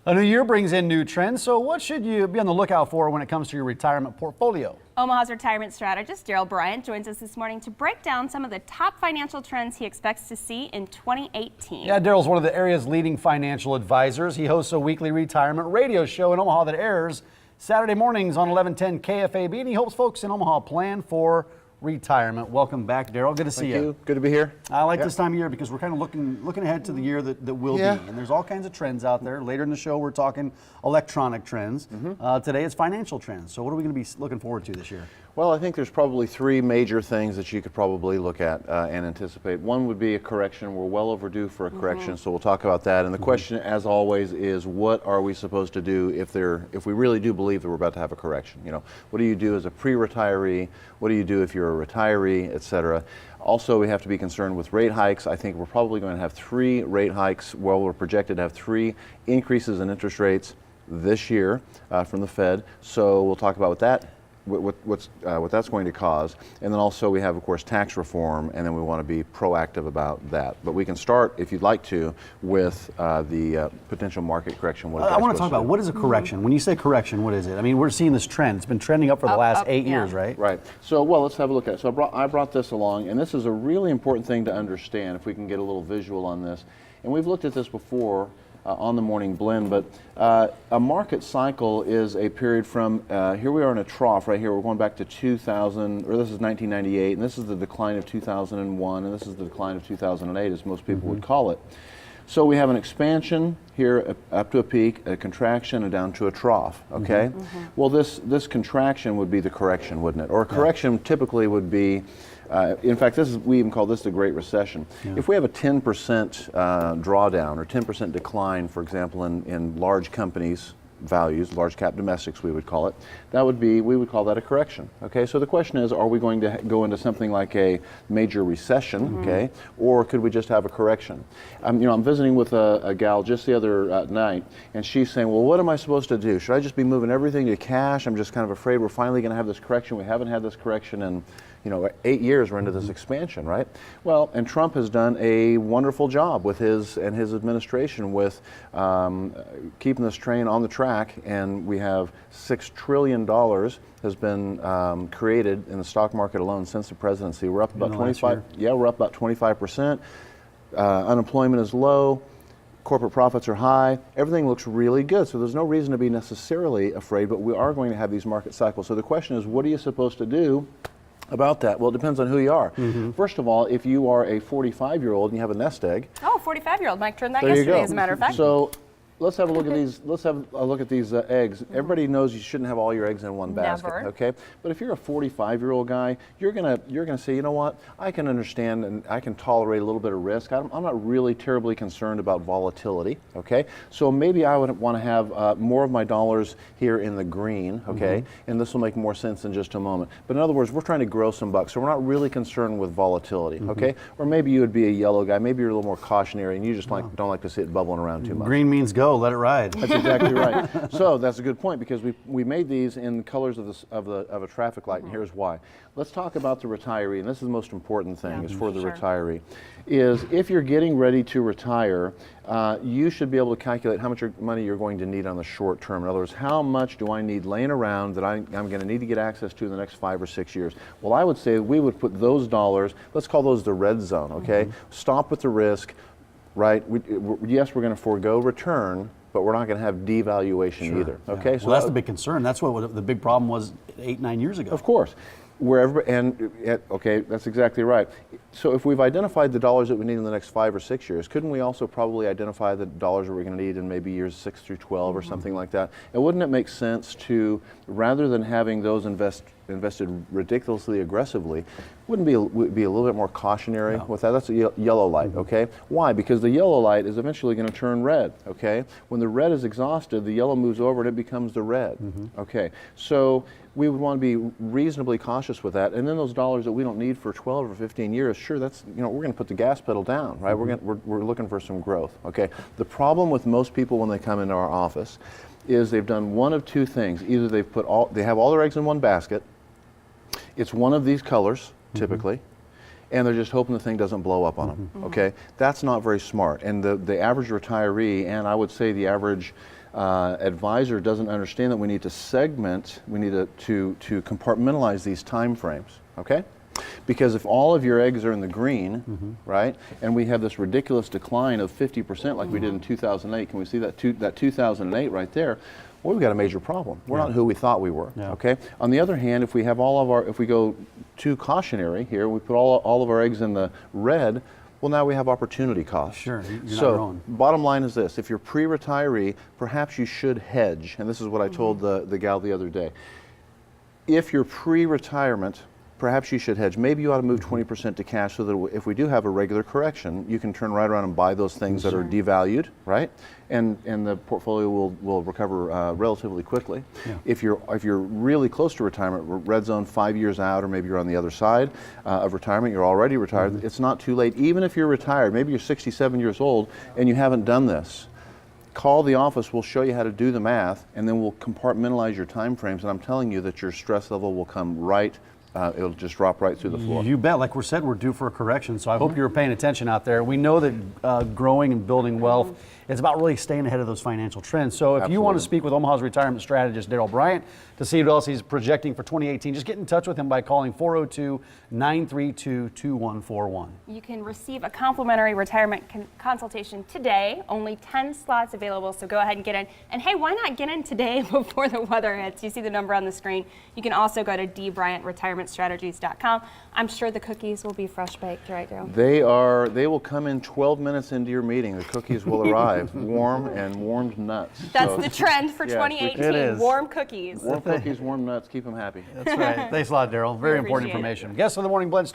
A new year brings in new trends, so what should you be on the lookout for when it comes to your retirement portfolio? Omaha's retirement strategist Darrell Bryant joins us this morning to break down some of the top financial trends he expects to see in 2018. Yeah, Darrell's one of the area's leading financial advisors. He hosts a weekly retirement radio show in Omaha that airs Saturday mornings on 1110 KFAB, and he helps folks in Omaha plan for retirement. Welcome back, Darrell. Good to see you. Good to be here. I like this time of year because we're kind of looking ahead to the year that will be. And there's all kinds of trends out there. Later in the show, we're talking electronic trends. Today it's financial trends. So what are we going to be looking forward to this year? Well, I think there's probably three major things that you could probably look at and anticipate. One would be a correction. We're well overdue for a correction, so we'll talk about that. And the question, as always, is what are we supposed to do if we really do believe that we're about to have a correction? You know, what do you do as a pre-retiree? What do you do if you're a retiree, et cetera? Also, we have to be concerned with rate hikes. I think we're probably going to have 3 rate hikes. Well, we're projected to have 3 increases in interest rates this year from the Fed. So we'll talk about what that's going to cause. And then also we have, of course, tax reform, and then we want to be proactive about that. But we can start, if you'd like to, with the potential market correction. I want to talk about what is a correction. When you say correction, what is it? I mean, we're seeing this trend. It's been trending up for the last 8 years, right? Right. So, well, let's have a look at it. So I brought this along, and this is a really important thing to understand if we can get a little visual on this. And we've looked at this before on the morning blend, but a market cycle is a period from, here we are in a trough right here, we're going back to 2000, or this is 1998, and this is the decline of 2001, and this is the decline of 2008, as most people would call it. So we have an expansion here up to a peak, a contraction, and down to a trough, okay? Well, this contraction would be the correction, wouldn't it? Or a correction typically would be, in fact, we even call this the Great Recession. If we have a 10% drawdown or 10% decline, for example, in large companies' values, large cap domestics we would call it, we would call that a correction. Okay, so the question is, are we going to go into something like a major recession, okay, or could we just have a correction? You know, I'm visiting with a gal just the other night, and she's saying, well, what am I supposed to do? Should I just be moving everything to cash? I'm just kind of afraid we're finally going to have this correction. We haven't had this correction in, you know, 8 years we're into this expansion, right? Well, and Trump has done a wonderful job with his administration with keeping this train on the track, and we have $6 trillion has been created in the stock market alone since the presidency. We're up about 25. Yeah, we're up about 25%. Unemployment is low. Corporate profits are high. Everything looks really good. So there's no reason to be necessarily afraid, but we are going to have these market cycles. So the question is, what are you supposed to do about that? Well, it depends on who you are. First of all, if you are a 45-year-old and you have a nest egg. Oh, 45-year-old. Mike turned that there yesterday, you go. as a matter of fact. So let's have a look at these. Let's have a look at these eggs. Everybody knows you shouldn't have all your eggs in one basket. Never. Okay. But if you're a 45-year-old guy, you're gonna say, you know what? I can understand and I can tolerate a little bit of risk. I'm not really terribly concerned about volatility. Okay. So maybe I would want to have more of my dollars here in the green. Okay. And this will make more sense in just a moment. But in other words, we're trying to grow some bucks, so we're not really concerned with volatility. Okay. Or maybe you would be a yellow guy. Maybe you're a little more cautionary and you just don't like to see it bubbling around too much. Green means go. Let it ride. That's exactly right. So that's a good point, because we made these in colors of a traffic light, and here's why. Let's talk about the retiree, and this is the most important thing, is for the retiree. Is if you're getting ready to retire, you should be able to calculate how much money you're going to need on the short term. In other words, how much do I need laying around that I'm going to need to get access to in the next 5 or 6 years? Well, I would say we would put those dollars, let's call those the red zone, okay? Stop with the risk, right? Yes, we're going to forego return, but we're not going to have devaluation either. Okay, so that's the big concern. That's what the big problem was 8, 9 years ago. Of course. Okay, that's exactly right. So if we've identified the dollars that we need in the next 5 or 6 years, couldn't we also probably identify the dollars that we're going to need in maybe years 6 through 12 or something like that? And wouldn't it make sense to, rather than having those invested ridiculously aggressively, wouldn't be a little bit more cautionary with that? That's a yellow light, okay? Why? Because the yellow light is eventually going to turn red, okay? When the red is exhausted, the yellow moves over and it becomes the red, okay? So we would want to be reasonably cautious with that. And then those dollars that we don't need for 12 or 15 years, sure, that's, you know, we're going to put the gas pedal down, right? We're looking for some growth, okay? The problem with most people when they come into our office is they've done one of two things. Either they have all their eggs in one basket. It's one of these colors, typically, and they're just hoping the thing doesn't blow up on them, okay? That's not very smart. And the average retiree, and I would say the average advisor doesn't understand that we need to segment, we need to compartmentalize these time frames, okay? Because if all of your eggs are in the green, right, and we have this ridiculous decline of 50% like we did in 2008, can we see that 2008 right there? Well, we've got a major problem. We're not who we thought we were, okay? On the other hand, if we have if we go too cautionary here, we put all of our eggs in the red, well, now we have opportunity costs. Sure, you're so, not wrong. bottom line is this: if you're pre-retiree, perhaps you should hedge. And this is what I told the gal the other day. If you're pre-retirement, perhaps you should hedge. Maybe you ought to move 20% to cash so that if we do have a regular correction, you can turn right around and buy those things that are devalued, right? And the portfolio will recover relatively quickly. Yeah. If you're really close to retirement, red zone 5 years out, or maybe you're on the other side of retirement, you're already retired, it's not too late. Even if you're retired, maybe you're 67 years old and you haven't done this, call the office, we'll show you how to do the math, and then we'll compartmentalize your time frames, and I'm telling you that your stress level will come right, it'll just drop right through the floor. You bet. Like we said, we're due for a correction, so I hope you're paying attention out there. We know that growing and building wealth is about really staying ahead of those financial trends. So if you want to speak with Omaha's retirement strategist, Darrell Bryant, to see what else he's projecting for 2018, just get in touch with him by calling 402-932-2141. You can receive a complimentary retirement consultation today. Only 10 slots available, so go ahead and get in. And hey, why not get in today before the weather hits? You see the number on the screen. You can also go to dbryantretirementstrategies.com. I'm sure the cookies will be fresh baked, right, Darrell? They will come in 12 minutes into your meeting. The cookies will arrive warm and warmed nuts. That's the trend for Yes, 2018. it is. Warm cookies. Warm cookies, warm nuts, keep them happy. That's right. Thanks a lot, Darrell. Very important appreciate it. information. Guests of the Morning Blend.